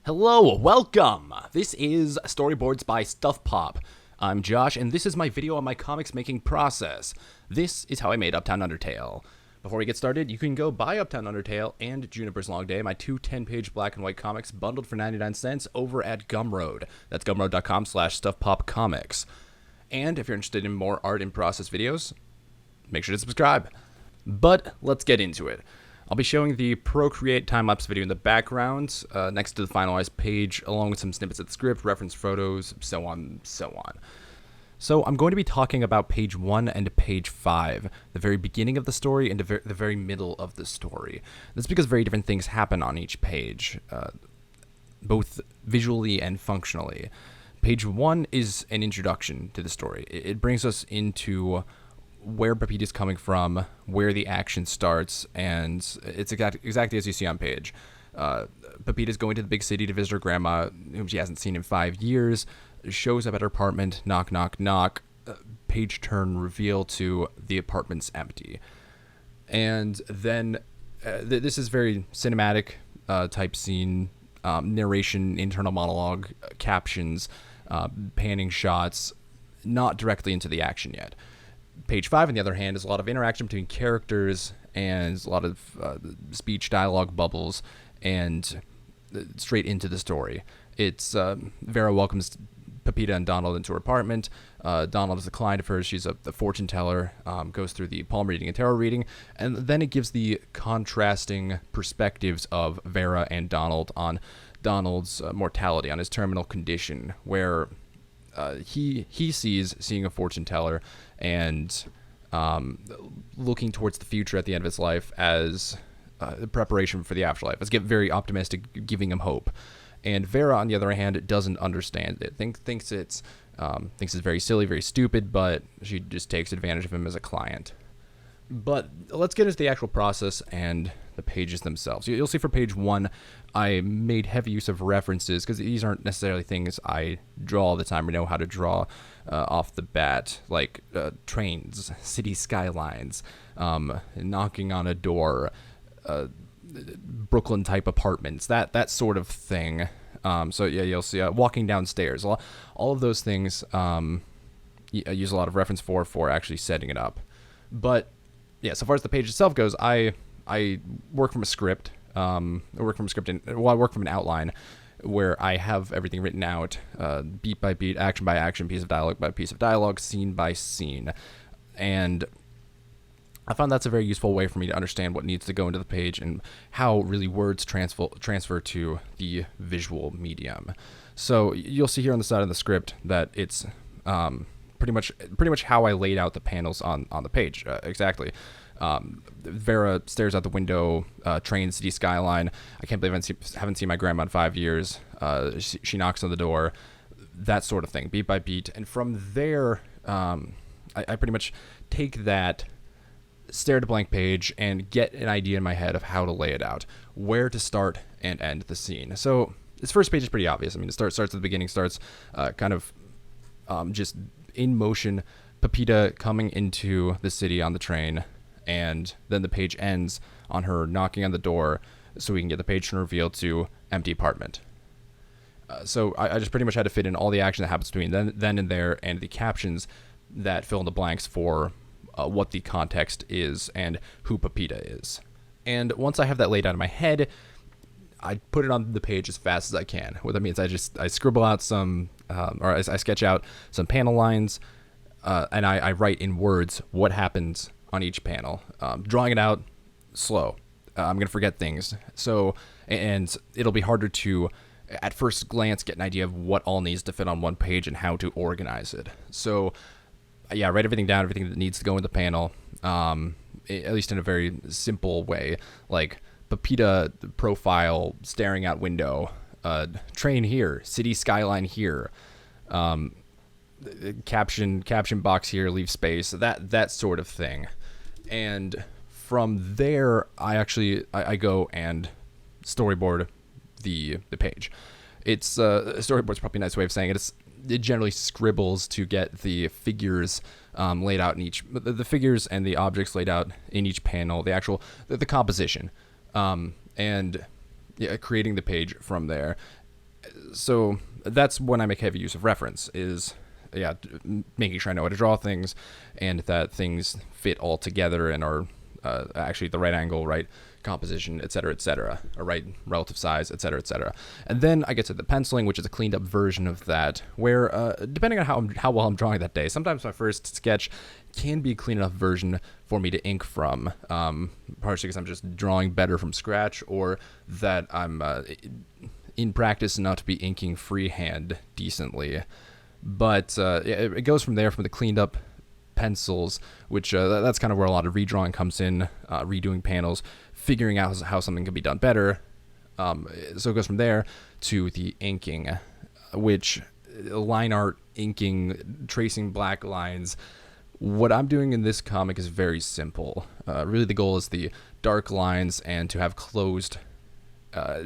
Hello, welcome! This is Storyboards by StuffPOP. I'm Josh, and this is my video on my comics making process. This is how I made Uptown Undertale. Before we get started, you can go buy Uptown Undertale and Juniper's Long Day, my two 10-page black and white comics bundled for 99 cents over at Gumroad. That's gumroad.com/StuffPopComics. And if you're interested in more art in process videos, make sure to subscribe. But let's get into it. I'll be showing the Procreate time-lapse video in the background, next to the finalized page, along with some snippets of the script, reference photos, so on, so on. So I'm going to be talking about page 1 and page 5, the very beginning of the story and the very middle of the story. That's because very different things happen on each page, both visually and functionally. Page 1 is an introduction to the story. It brings us into where Pepita's coming from, where the action starts, and it's exactly as you see on page. Pepita's going to the big city to visit her grandma, whom she hasn't seen in 5 years, shows up at her apartment, knock, knock, knock, page turn reveal to the apartment's empty. And then this is very cinematic type scene, narration, internal monologue, captions, panning shots, not directly into the action yet. Page 5, on the other hand, is a lot of interaction between characters and a lot of speech, dialogue bubbles, and straight into the story. It's Vera welcomes Pepita and Donald into her apartment. Donald is a client of hers. She's the fortune teller, goes through the palm reading and tarot reading, and then it gives the contrasting perspectives of Vera and Donald on Donald's mortality, on his terminal condition, where he sees seeing a fortune teller and looking towards the future at the end of his life as preparation for the afterlife. Let's get very optimistic, giving him hope. And Vera, on the other hand, doesn't understand it. Thinks it's very silly, very stupid, but she just takes advantage of him as a client. But let's get into the actual process and the pages themselves. You'll see for page 1, I made heavy use of references because these aren't necessarily things I draw all the time or know how to draw off the bat, like trains, city skylines, knocking on a door, Brooklyn-type apartments, that sort of thing. So yeah, you'll see walking downstairs. All of those things I use a lot of reference for actually setting it up. But yeah, so far as the page itself goes, I work from a script. I work from an outline where I have everything written out, beat by beat, action by action, piece of dialogue by piece of dialogue, scene by scene. And I found that's a very useful way for me to understand what needs to go into the page and how really words transfer to the visual medium. So you'll see here on the side of the script that it's pretty much how I laid out the panels on the page. Exactly. Vera stares out the window, train, city skyline. I can't believe I haven't seen my grandma in 5 years. She knocks on the door, that sort of thing, beat by beat. And from there, I pretty much take that, stare at a blank page, and get an idea in my head of how to lay it out, where to start and end the scene. So this first page is pretty obvious. I mean, it starts at the beginning, starts kind of just in motion, Pepita coming into the city on the train, and then the page ends on her knocking on the door so we can get the page turn reveal to empty apartment. So I just pretty much had to fit in all the action that happens between then and there, and the captions that fill in the blanks for what the context is and who Pepita is. And once I have that laid out in my head, I put it on the page as fast as I can. What that means, I scribble out some, or I sketch out some panel lines, and I write in words what happens on each panel. Drawing it out, slow. I'm going to forget things. So, and it'll be harder to, at first glance, get an idea of what all needs to fit on one page and how to organize it. So, yeah, write everything down, everything that needs to go in the panel, at least in a very simple way, like Pepita profile, staring out window, train here, city skyline here, caption box here, leave space, that sort of thing. And from there, I go and storyboard the page. It's storyboard's probably a nice way of saying it. It generally scribbles to get the figures laid out in each, the figures and the objects laid out in each panel, the composition, and yeah, creating the page from there. So that's when I make heavy use of reference, is making sure I know how to draw things and that things fit all together and are actually the right angle, right composition, etc., or right relative size, etc. And then I get to the penciling, which is a cleaned up version of that, where depending on how well I'm drawing that day, sometimes my first sketch can be a clean enough version for me to ink from, partially because I'm just drawing better from scratch, or that I'm in practice enough to be inking freehand decently. But it goes from there, from the cleaned up pencils, which that's kind of where a lot of redrawing comes in, redoing panels, figuring out how something can be done better. So it goes from there to the inking, which line art, inking, tracing black lines. What I'm doing in this comic is very simple. Really, the goal is the dark lines and to have closed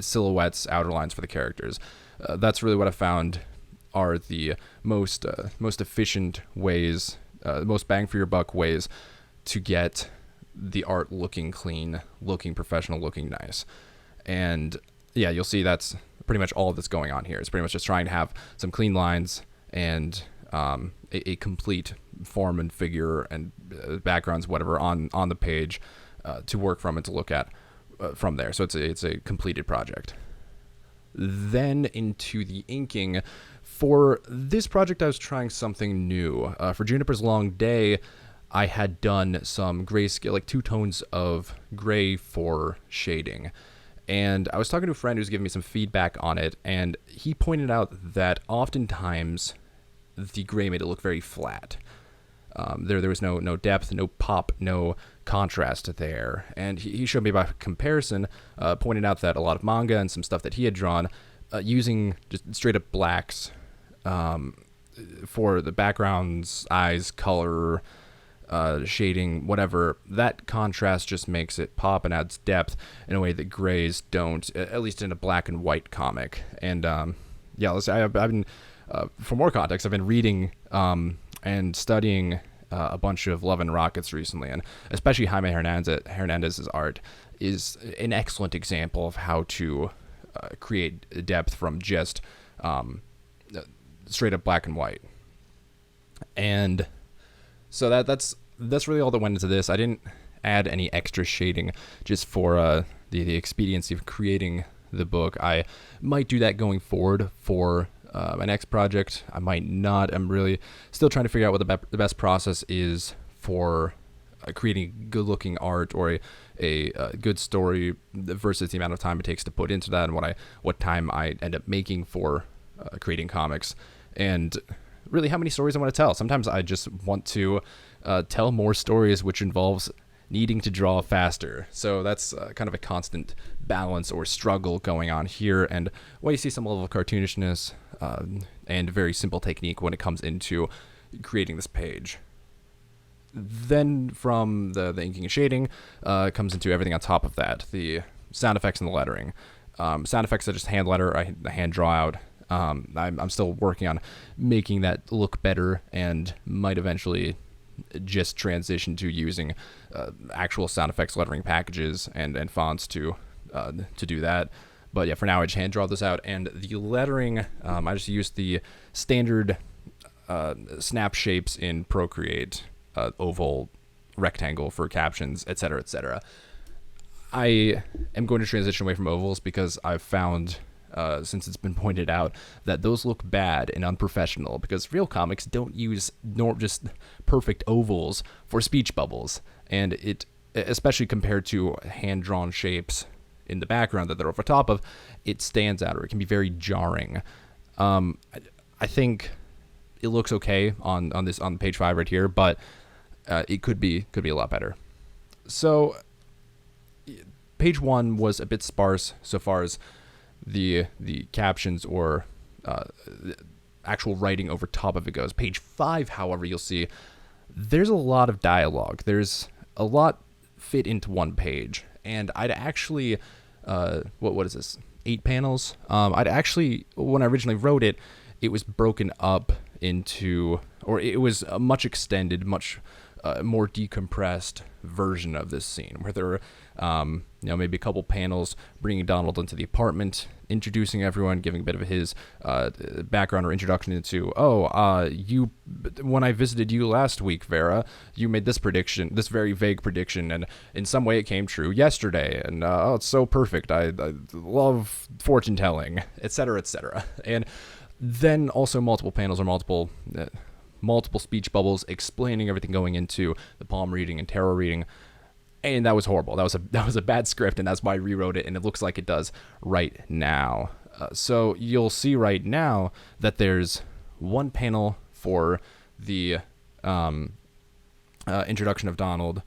silhouettes, outer lines for the characters. That's really what I found are the most efficient ways, most bang for your buck ways to get the art looking clean, looking professional, looking nice. And yeah, you'll see that's pretty much all that's going on here. It's pretty much just trying to have some clean lines and a complete form and figure and backgrounds, whatever, on the page to work from and to look at from there. So it's a completed project. Then into the inking. For this project, I was trying something new. For Juniper's Long Day, I had done some grayscale, like 2 tones of gray for shading. And I was talking to a friend who's giving me some feedback on it, and he pointed out that oftentimes the gray made it look very flat. There was no depth, no pop, no contrast there. And he showed me by comparison, pointed out that a lot of manga and some stuff that he had drawn, using just straight up blacks for the backgrounds, eyes, color, shading, whatever, that contrast just makes it pop and adds depth in a way that grays don't, at least in a black and white comic. And I've been, for more context, I've been reading and studying a bunch of Love and Rockets recently, and especially Jaime Hernandez's art is an excellent example of how to create depth from just straight up black and white. And so that's really all that went into this. I didn't add any extra shading just for the expediency of creating the book. I might do that going forward for my next project. I might not. I'm really still trying to figure out what the best process is for creating good looking art or a good story versus the amount of time it takes to put into that, and what time I end up making for creating comics, and really how many stories I want to tell. Sometimes I just want to tell more stories, which involves needing to draw faster. So that's kind of a constant balance or struggle going on here, and while you see some level of cartoonishness and very simple technique when it comes into creating this page. Then from the inking and shading comes into everything on top of that, the sound effects and the lettering. Sound effects I just hand letter, I hand draw out. I'm still working on making that look better and might eventually just transition to using actual sound effects lettering packages and fonts to do that. But yeah, for now I just hand draw this out, and the lettering, I just use the standard snap shapes in Procreate, oval, rectangle for captions, etc. I am going to transition away from ovals because I've found, since it's been pointed out, that those look bad and unprofessional, because real comics don't use just perfect ovals for speech bubbles, and it, especially compared to hand-drawn shapes in the background that they're over top of, it stands out, or it can be very jarring. I think it looks okay on page 5 right here, but it could be a lot better. So page 1 was a bit sparse so far as the captions or the actual writing over top of it goes. Page 5, however, you'll see there's a lot of dialogue. There's a lot fit into one page, and I'd actually what is this, 8 panels? I'd actually, when I originally wrote it, it was broken up into, or it was much extended, much a more decompressed version of this scene, where there are, maybe a couple panels bringing Donald into the apartment, introducing everyone, giving a bit of his background or introduction into, when I visited you last week, Vera, you made this prediction, this very vague prediction, and in some way it came true yesterday, and it's so perfect. I love fortune telling, etc., etc. And then also multiple panels or multiple speech bubbles explaining everything going into the palm reading and tarot reading. And that was horrible. That was a bad script, and that's why I rewrote it, and it looks like it does right now. So you'll see right now that there's one panel for the introduction of Donald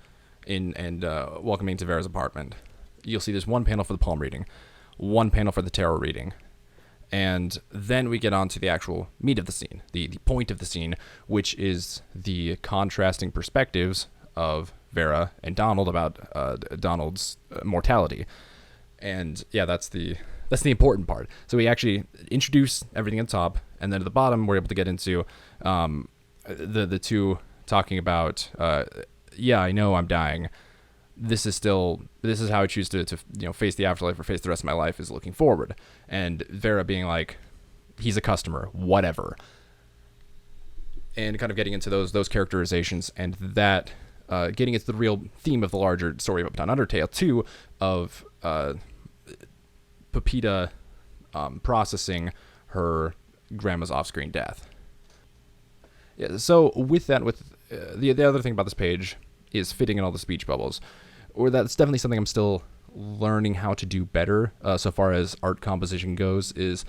and welcoming to Vera's apartment. You'll see there's one panel for the palm reading, one panel for the tarot reading. And then we get on to the actual meat of the scene, the point of the scene, which is the contrasting perspectives of Vera and Donald about Donald's mortality. And yeah, that's the important part. So we actually introduce everything at the top, and then at the bottom we're able to get into the two talking about I know I'm dying. This is how I choose to face the afterlife or face the rest of my life, is looking forward. And Vera being like, he's a customer, whatever. And kind of getting into those characterizations, and that getting into the real theme of the larger story of Uptown Undertale too, of Pepita processing her grandma's off-screen death. Yeah, so with that, the other thing about this page is fitting in all the speech bubbles. Or that's definitely something I'm still learning how to do better so far as art composition goes, is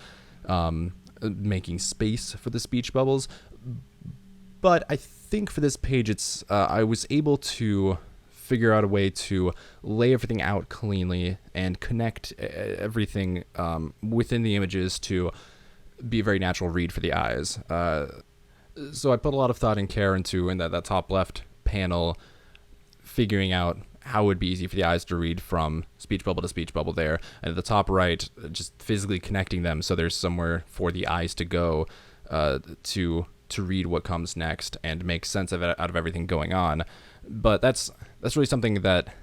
making space for the speech bubbles. But I think for this page, I was able to figure out a way to lay everything out cleanly and connect everything within the images to be a very natural read for the eyes. So I put a lot of thought and care into, in that top left panel, figuring out how it would be easy for the eyes to read from speech bubble to speech bubble there. And at the top right, just physically connecting them so there's somewhere for the eyes to go to read what comes next and make sense of it out of everything going on. But that's really something that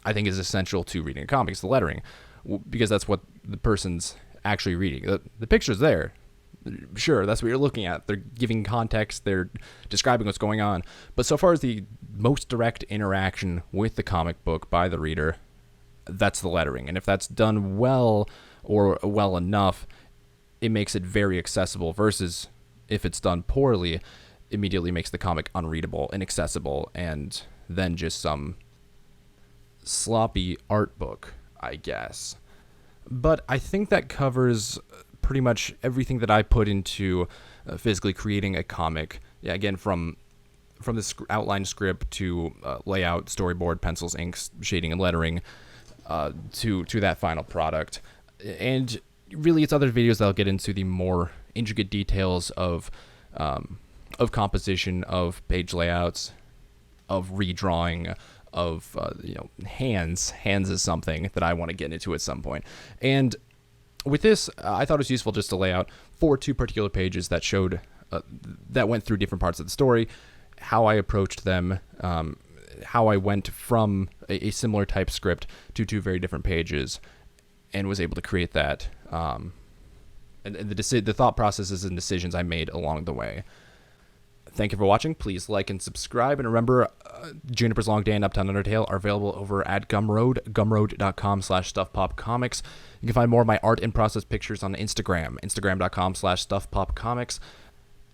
I think is essential to reading a comic, is the lettering, because that's what the person's actually reading. The picture's there. Sure, that's what you're looking at. They're giving context, they're describing what's going on. But so far as the most direct interaction with the comic book by the reader, that's the lettering. And if that's done well or well enough, it makes it very accessible, versus if it's done poorly, immediately makes the comic unreadable, inaccessible, and then just some sloppy art book, I guess. But I think that covers pretty much everything that I put into physically creating a comic. Yeah, again, from the outline script to layout, storyboard, pencils, inks, shading, and lettering, to that final product. And really, it's other videos that I'll get into the more intricate details of composition, of page layouts, of redrawing, of hands. Hands is something that I want to get into at some point. And with this, I thought it was useful just to lay out for two particular pages that showed that went through different parts of the story, how I approached them, how I went from a similar type script to two very different pages, and was able to create that, and the thought processes and decisions I made along the way. Thank you for watching. Please like and subscribe. And remember, Juniper's Long Day and Uptown Undertale are available over at Gumroad, gumroad.com/StuffPopComics. You can find more of my art in process pictures on Instagram, instagram.com/StuffPopComics.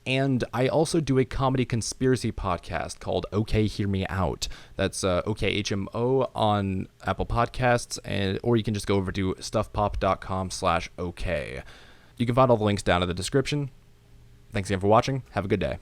And I also do a comedy conspiracy podcast called OK Hear Me Out. That's OKHMO on Apple Podcasts, or you can just go over to StuffPop.com/OK. You can find all the links down in the description. Thanks again for watching. Have a good day.